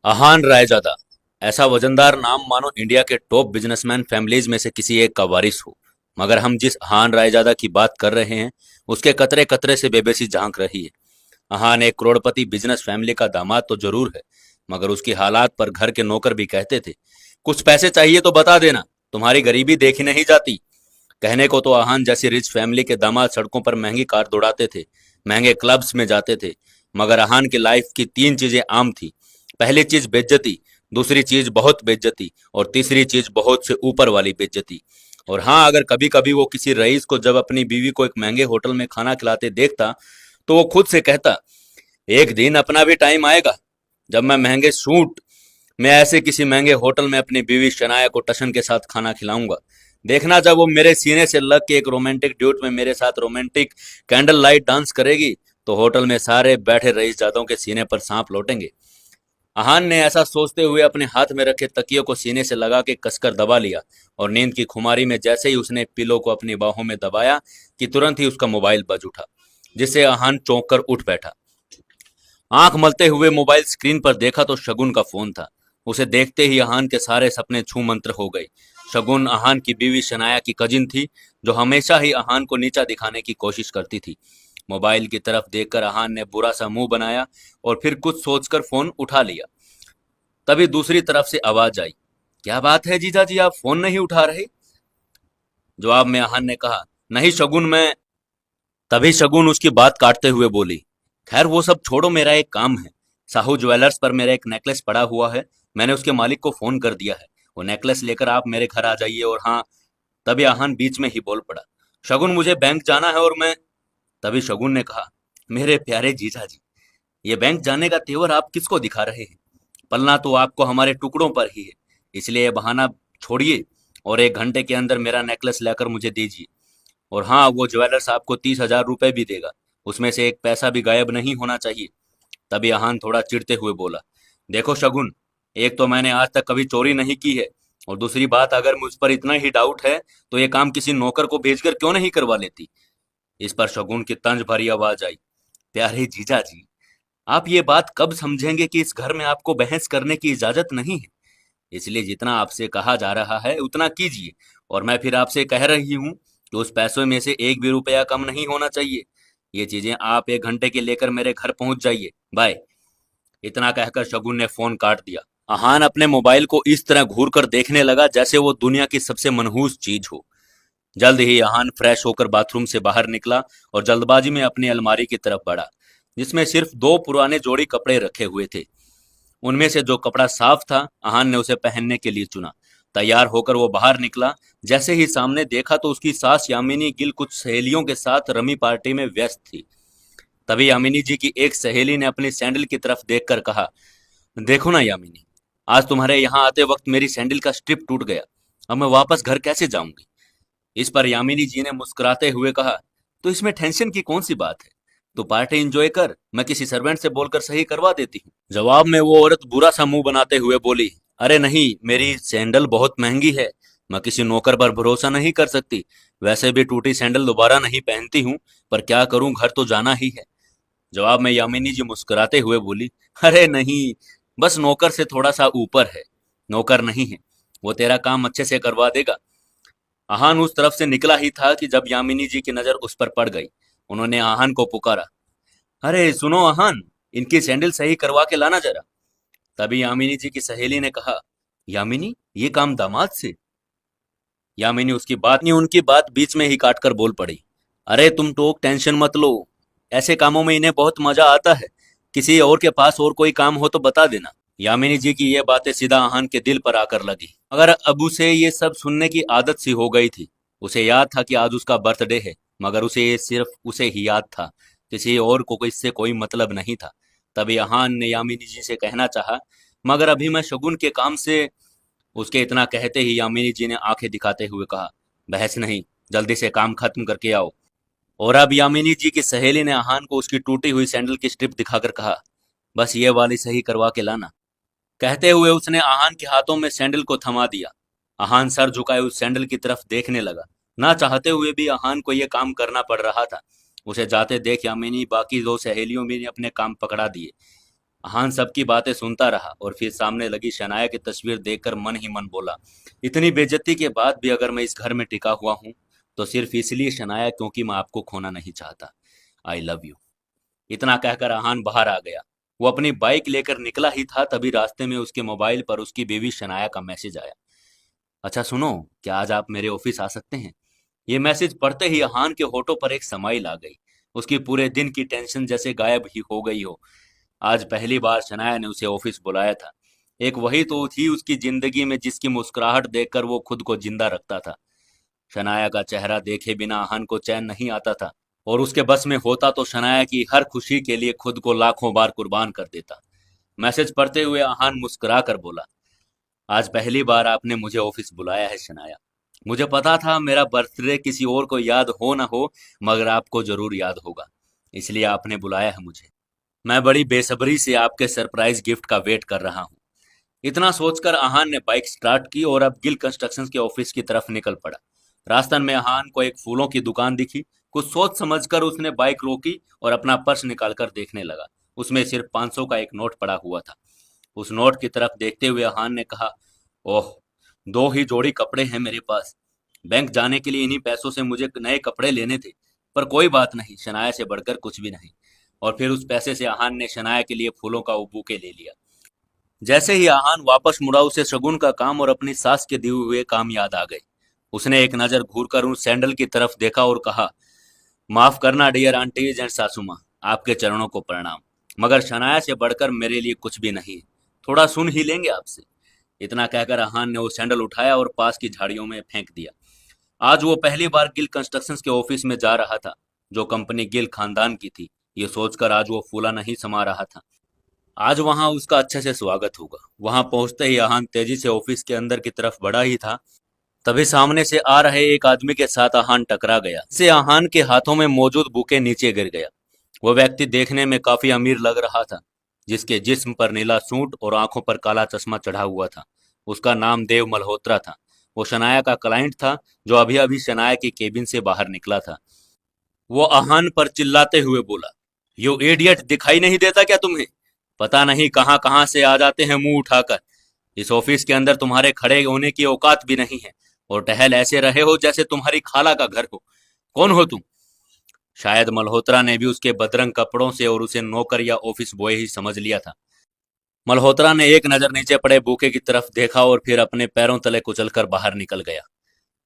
अहान रायजादा। ऐसा वजनदार नाम मानो इंडिया के टॉप बिजनेसमैन फैमिलीज में से किसी एक का वारिस हो। मगर हम जिस अहान रायजादा की बात कर रहे हैं उसके कतरे कतरे से बेबसी झांक रही है। अहान एक करोड़पति बिजनेस फैमिली का दामाद तो जरूर है, मगर उसकी हालात पर घर के नौकर भी कहते थे, कुछ पैसे चाहिए तो बता देना, तुम्हारी गरीबी देखी नहीं जाती। कहने को तो अहान जैसी रिच फैमिली के दामाद सड़कों पर महंगी कार दौड़ाते थे, महंगे क्लब्स में जाते थे, मगर अहान की लाइफ की तीन चीजें आम थी। पहली चीज बेइज्जती, दूसरी चीज बहुत बेइज्जती, और तीसरी चीज बहुत से ऊपर वाली बेइज्जती। और हाँ, अगर कभी कभी वो किसी रईस को जब अपनी बीवी को एक महंगे होटल में खाना खिलाते देखता तो वो खुद से कहता, एक दिन अपना भी टाइम आएगा जब मैं महंगे सूट में ऐसे किसी महंगे होटल में अपनी बीवी शनाया को टशन के साथ खाना खिलाऊंगा। देखना जब वो मेरे सीने से लग के एक रोमांटिक ड्यूट में मेरे साथ रोमांटिक कैंडल लाइट डांस करेगी तो होटल में सारे बैठे रईसजादों के सीने पर सांप लौटेंगे। अहान ने ऐसा सोचते हुए अपने हाथ में रखे तकियों को सीने से लगा के कसकर दबा लिया, और नींद की खुमारी में जैसे ही उसने पिलो को अपनी बाहों में दबाया कि तुरंत ही उसका मोबाइल बज उठा, जिससे अहान चौंक कर उठ बैठा। आंख मलते हुए मोबाइल स्क्रीन पर देखा तो शगुन का फोन था। उसे देखते ही अहान के सारे सपने छू मंत्र हो गए। शगुन अहान की बीवी शनाया की कजिन थी, जो हमेशा ही अहान को नीचा दिखाने की कोशिश करती थी। मोबाइल की तरफ देखकर अहान ने बुरा सा मुंह बनाया और फिर कुछ सोचकर फोन उठा लिया। तभी दूसरी तरफ से आवाज आई, क्या बात है जीजा जी, आप फोन नहीं उठा रहे? जवाब में अहान ने कहा, नहीं शगुन, मैं। तभी शगुन उसकी बात काटते हुए बोली, खैर वो सब छोड़ो, मेरा एक काम है। साहू ज्वेलर्स पर मेरा एक नेकलेस पड़ा हुआ है, मैंने उसके मालिक को फोन कर दिया है। वो नेकलेस लेकर आप मेरे घर आ जाइए। और हाँ। तभी आहान बीच में ही बोल पड़ा, शगुन मुझे बैंक जाना है और मैं। तभी शगुन ने कहा, मेरे प्यारे जीजा जी, ये बैंक जाने का तेवर आप किसको दिखा रहे हैं? पलना तो आपको हमारे टुकड़ों पर ही है, इसलिए ये बहाना छोड़िए और 1 घंटे के अंदर मेरा नेकलेस लाकर मुझे दीजिए। और हाँ, वो ज्वेलर्स आपको 30,000 रुपए भी देगा, उसमें से एक पैसा भी गायब नहीं होना चाहिए। तभी आहान थोड़ा चिढ़ते हुए बोला, देखो शगुन, एक तो मैंने आज तक कभी चोरी नहीं की है, और दूसरी बात, अगर मुझ पर इतना ही डाउट है तो ये काम किसी नौकर को भेजकर क्यों नहीं करवा लेती? इस पर शगुन की तंज भरी आवाज आई, प्यारे जीजा जी, आप ये बात कब समझेंगे कि इस घर में आपको बहस करने की इजाजत नहीं है। इसलिए जितना आपसे कहा जा रहा है उतना कीजिए, और मैं फिर आपसे कह रही हूँ कि उस पैसों में से एक भी रुपया कम नहीं होना चाहिए। ये चीजें आप 1 घंटे के लेकर मेरे घर पहुंच जाइए, बाय। इतना कहकर शगुन ने फोन काट दिया। अहान अपने मोबाइल को इस तरह घूर कर देखने लगा जैसे वो दुनिया की सबसे मनहूस चीज हो। जल्द ही अहान फ्रेश होकर बाथरूम से बाहर निकला और जल्दबाजी में अपनी अलमारी की तरफ बढ़ा, जिसमें सिर्फ दो पुराने जोड़ी कपड़े रखे हुए थे। उनमें से जो कपड़ा साफ था, अहान ने उसे पहनने के लिए चुना। तैयार होकर वो बाहर निकला। जैसे ही सामने देखा तो उसकी सास यामिनी गिल कुछ सहेलियों के साथ रमी पार्टी में व्यस्त थी। तभी यामिनी जी की एक सहेली ने अपनी सैंडल की तरफ देखकर कहा, देखो ना यामिनी, आज तुम्हारे यहाँ आते वक्त मेरी सैंडल का स्ट्रिप टूट गया। अब मैं वापस घर कैसे जाऊंगी? इस पर यामिनी जी ने मुस्कुराते हुए कहा, तो इसमें टेंशन की कौन सी बात है? तू पार्टी एंजॉय कर, मैं किसी सर्वेंट से बोलकर सही करवा देती हूँ। जवाब में वो औरत बुरा सा मुंह बनाते हुए बोली, अरे नहीं, मेरी सैंडल बहुत महंगी है, मैं किसी नौकर पर भरोसा नहीं कर सकती। वैसे भी टूटी सैंडल दोबारा नहीं पहनती हूँ, पर क्या करूँ, घर तो जाना ही है। जवाब में यामिनी जी मुस्कुराते हुए बोली, अरे नहीं, बस नौकर से थोड़ा सा ऊपर है, नौकर नहीं है, वो तेरा काम अच्छे से करवा देगा। आहान उस तरफ से निकला ही था कि जब यामिनी जी की नजर उस पर पड़ गई। उन्होंने आहान को पुकारा, अरे सुनो आहान, इनकी सैंडल सही करवा के लाना जरा। तभी यामिनी जी की सहेली ने कहा, यामिनी, ये काम दामाद से? यामिनी उनकी बात बीच में ही काटकर बोल पड़ी, अरे तुम टोक टेंशन मत लो, ऐसे कामों में इन्हें बहुत मजा आता है। किसी और के पास और कोई काम हो तो बता देना। यामिनी जी की ये बातें सीधा आहान के दिल पर आकर लगी। मगर अब उसे ये सब सुनने की आदत सी हो गई थी। उसे याद था कि आज उसका बर्थडे है, मगर उसे ये सिर्फ उसे ही याद था, किसी और को इससे कोई मतलब नहीं था। तभी आहान ने यामिनी जी से कहना चाहा, मगर अभी मैं शगुन के काम से। उसके इतना कहते ही यामिनी जी ने आंखें दिखाते हुए कहा, बहस नहीं, जल्दी से काम खत्म करके आओ। और अब यामिनी जी की सहेली ने आहान को उसकी टूटी हुई सैंडल की स्ट्रिप दिखाकर कहा, बस ये वाली सही करवा के लाना। कहते हुए उसने आहान के हाथों में सैंडल को थमा दिया। आहान सर झुकाए उस सैंडल की तरफ देखने लगा। ना चाहते हुए भी आहान को यह काम करना पड़ रहा था। उसे जाते देख यामिनी बाकी दो सहेलियों भी ने अपने काम पकड़ा दिए। हान सबकी बातें सुनता रहा और फिर सामने लगी शनाया की तस्वीर देखकर मन ही मन बोला, इतनी बेइज्जती के बाद भी अगर मैं इस घर में टिका हुआ हूँ तो सिर्फ इसलिए शनाया, क्योंकि मैं आपको खोना नहीं चाहता। I love you. इतना कहकर अहान बाहर आ गया। वो अपनी बाइक लेकर निकला ही था, तभी रास्ते में उसके मोबाइल पर उसकी बीवी शनाया का मैसेज आया। अच्छा सुनो, क्या आज आप मेरे ऑफिस आ सकते हैं? ये मैसेज पढ़ते ही अहान के होठों पर एक समाइल आ गई। उसकी पूरे दिन की टेंशन जैसे गायब ही हो गई हो। आज पहली बार शनाया ने उसे ऑफिस बुलाया था। एक वही तो थी उसकी जिंदगी में जिसकी मुस्कुराहट देखकर वो खुद को जिंदा रखता था। शनाया का चेहरा देखे बिना अहान को चैन नहीं आता था, और उसके बस में होता तो शनाया की हर खुशी के लिए खुद को लाखों बार कुर्बान कर देता। मैसेज पढ़ते हुए अहान मुस्कुरा कर बोला, आज पहली बार आपने मुझे ऑफिस बुलाया है शनाया। मुझे पता था मेरा बर्थडे किसी और को याद हो ना हो, मगर आपको जरूर याद होगा, इसलिए आपने बुलाया है मुझे। मैं बड़ी बेसब्री से आपके सरप्राइज गिफ्ट का वेट कर रहा हूँ। इतना सोचकर अहान ने बाइक स्टार्ट की और अब गिल कंस्ट्रक्शंस के ऑफिस की तरफ निकल पड़ा। रास्ते में अहान को एक फूलों की दुकान दिखी। कुछ सोच समझकर उसने बाइक रोकी और अपना पर्स निकालकर देखने लगा। उसमें सिर्फ 500 का एक नोट पड़ा हुआ था। उस नोट की तरफ देखते हुए अहान ने कहा, ओह, दो ही जोड़ी कपड़े हैं मेरे पास। बैंक जाने के लिए इन्हीं पैसों से मुझे नए कपड़े लेने थे। पर कोई बात नहीं, शनाया से बढ़कर कुछ भी नहीं। और फिर उस पैसे से अहान ने शनाया के लिए फूलों का वो बुके ले लिया। जैसे ही आहान वापस मुड़ा, उसे शगुन का काम और अपनी सास के दिए हुए काम याद आ गए। उसने एक नजर घूरकर उन सैंडल की तरफ देखा और कहा, माफ करना डियर आंटीज एंड सासू माँ, आपके चरणों को प्रणाम, मगर शनाया से बढ़कर मेरे लिए कुछ भी नहीं है। थोड़ा सुन ही लेंगे आपसे। इतना कहकर आहान ने वो सैंडल उठाया और पास की झाड़ियों में फेंक दिया। आज वो पहली बार गिल कंस्ट्रक्शंस के ऑफिस में जा रहा था, जो कंपनी गिल खानदान की थी। ये सोचकर आज वो फूला नहीं समा रहा था। आज वहां उसका अच्छे से स्वागत होगा। वहां पहुंचते ही आहान तेजी से ऑफिस के अंदर की तरफ बढ़ा ही था, तभी सामने से आ रहे एक आदमी के साथ आहान टकरा गया। इससे आहान के हाथों में मौजूद बुके नीचे गिर गया। वो व्यक्ति देखने में काफी अमीर लग रहा था, जिसके जिस्म पर नीला सूट और आंखों पर काला चश्मा चढ़ा हुआ था। उसका नाम देव मल्होत्रा था। वो शनाया का क्लाइंट था, जो अभी अभी शनाया की केबिन से बाहर निकला था। वो आहान पर चिल्लाते हुए बोला, यू इडियट, दिखाई नहीं देता क्या तुम्हें? पता नहीं कहां कहां से आ जाते हैं मुंह उठाकर। इस ऑफिस के अंदर तुम्हारे खड़े होने की औकात भी नहीं है, और टहल ऐसे रहे हो जैसे तुम्हारी खाला का घर हो। कौन हो तुम? शायद मल्होत्रा ने भी उसके बदरंग कपड़ों से और उसे नौकर या ऑफिस बॉय ही समझ लिया था। मल्होत्रा ने एक नजर नीचे पड़े बूके की तरफ देखा और फिर अपने पैरों तले कुचलकर बाहर निकल गया।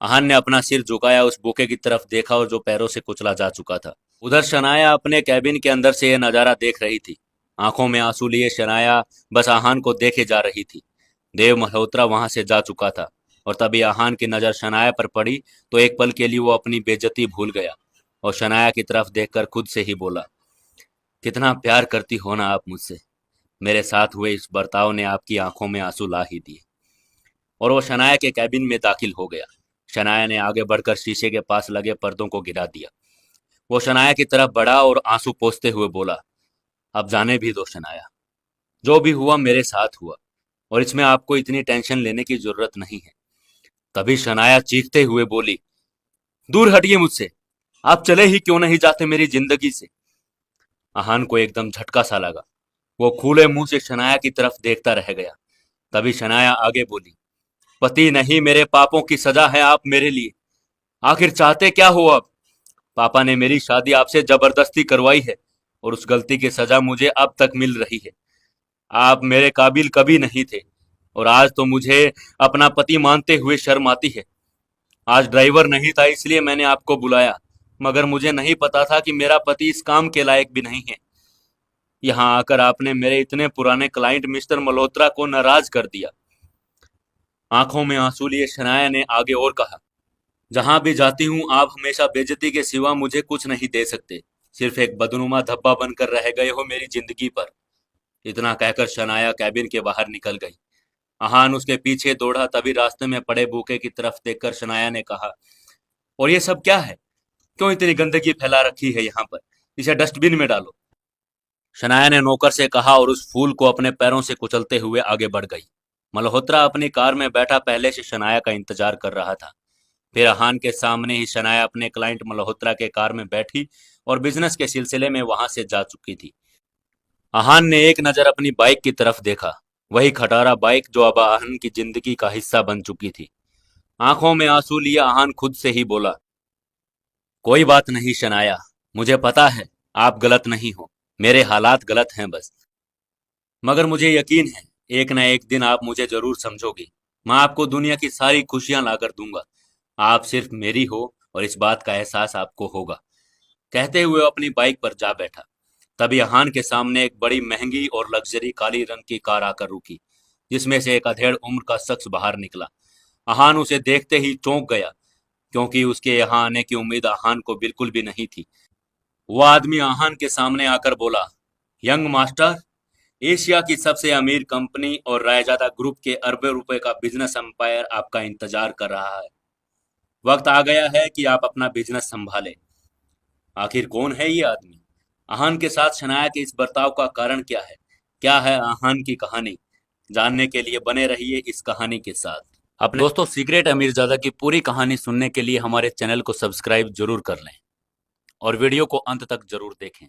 आहान ने अपना सिर झुकाया, उस बूके की तरफ देखा और जो पैरों से कुचला जा चुका था। उधर शनाया अपने कैबिन के अंदर से यह नजारा देख रही थी। आंखों में आंसू लिए शनाया बस आहान को देखे जा रही थी। देव मल्होत्रा वहां से जा चुका था, और तभी आहान की नजर शनाया पर पड़ी तो एक पल के लिए वो अपनी बेइज्जती भूल गया और शनाया की तरफ देखकर खुद से ही बोला, कितना प्यार करती हो ना आप मुझसे। मेरे साथ हुए इस बर्ताव ने आपकी आंखों में आंसू ला ही दिए। और वो शनाया के कैबिन में दाखिल हो गया। शनाया ने आगे बढ़कर शीशे के पास लगे पर्दों को गिरा दिया। वो शनाया की तरफ बढ़ा और आंसू पोंछते हुए बोला, अब जाने भी दो शनाया। जो भी हुआ मेरे साथ हुआ, और इसमें आपको इतनी टेंशन लेने की जरूरत नहीं है। तभी शनाया चीखते हुए बोली, दूर हटिए मुझसे। आप चले ही क्यों नहीं जाते मेरी जिंदगी से? आहान को एकदम झटका सा लगा। वो खुले मुंह से शनाया की तरफ देखता रह गया। तभी शनाया आगे बोली, पति नहीं, मेरे पापों की सजा है आप मेरे लिए। आखिर चाहते क्या हो अब? पापा ने मेरी शादी आपसे जबरदस्ती करवाई है, और उस गलती की सजा मुझे अब तक मिल रही है। आप मेरे काबिल कभी नहीं थे, और आज तो मुझे अपना पति मानते हुए शर्म आती है। आज ड्राइवर नहीं था इसलिए मैंने आपको बुलाया, मगर मुझे नहीं पता था कि मेरा पति इस काम के लायक भी नहीं है। यहाँ आकर आपने मेरे इतने पुराने क्लाइंट मिस्टर मल्होत्रा को नाराज कर दिया। आंखों में आंसू लिए शनाया ने आगे और कहा, जहां भी जाती हूँ आप हमेशा बेइज्जती के सिवा मुझे कुछ नहीं दे सकते। सिर्फ एक बदनुमा धब्बा बनकर रह गए हो मेरी जिंदगी पर। इतना कहकर शनाया कैबिन के बाहर निकल गई। आहान उसके पीछे दौड़ा, तभी रास्ते में पड़े बूके की तरफ देखकर शनाया ने कहा, और ये सब क्या है? क्यों इतनी गंदगी फैला रखी है यहाँ पर? इसे डस्टबिन में डालो। शनाया ने नौकर से कहा और उस फूल को अपने पैरों से कुचलते हुए आगे बढ़ गई। मल्होत्रा अपनी कार में बैठा पहले से शनाया का इंतजार कर रहा था। फिर आहान के सामने ही शनाया अपने क्लाइंट मल्होत्रा के कार में बैठी और बिजनेस के सिलसिले में वहां से जा चुकी थी। आहान ने एक नजर अपनी बाइक की तरफ देखा। वही खटारा बाइक जो अब आहान की जिंदगी का हिस्सा बन चुकी थी। आंखों में आंसू लिए आहान खुद से ही बोला, कोई बात नहीं शनाया, मुझे पता है आप गलत नहीं हो, मेरे हालात गलत हैं बस। मगर मुझे यकीन है एक न एक दिन आप मुझे जरूर समझोगी। मैं आपको दुनिया की सारी खुशियां लाकर दूंगा। आप सिर्फ मेरी हो और इस बात का एहसास आपको होगा। कहते हुए वो अपनी बाइक पर जा बैठा। तभी अहान के सामने एक बड़ी महंगी और लग्जरी काली रंग की कार आकर रुकी, जिसमें से एक अधेड़ उम्र का शख्स बाहर निकला। अहान उसे देखते ही चौंक गया, क्योंकि उसके यहाँ आने की उम्मीद अहान को बिल्कुल भी नहीं थी। वह आदमी अहान के सामने आकर बोला, यंग मास्टर, एशिया की सबसे अमीर कंपनी और रायजादा ग्रुप के अरबों रुपए का बिजनेस एम्पायर आपका इंतजार कर रहा है। वक्त आ गया है कि आप अपना बिजनेस संभालें। आखिर कौन है ये आदमी? आहान के साथ शनाया के इस बर्ताव का कारण क्या है? क्या है आहान की कहानी? जानने के लिए बने रहिए इस कहानी के साथ। अपने दोस्तों, सीक्रेट अमीरजादा की पूरी कहानी सुनने के लिए हमारे चैनल को सब्सक्राइब जरूर कर लें और वीडियो को अंत तक जरूर देखें।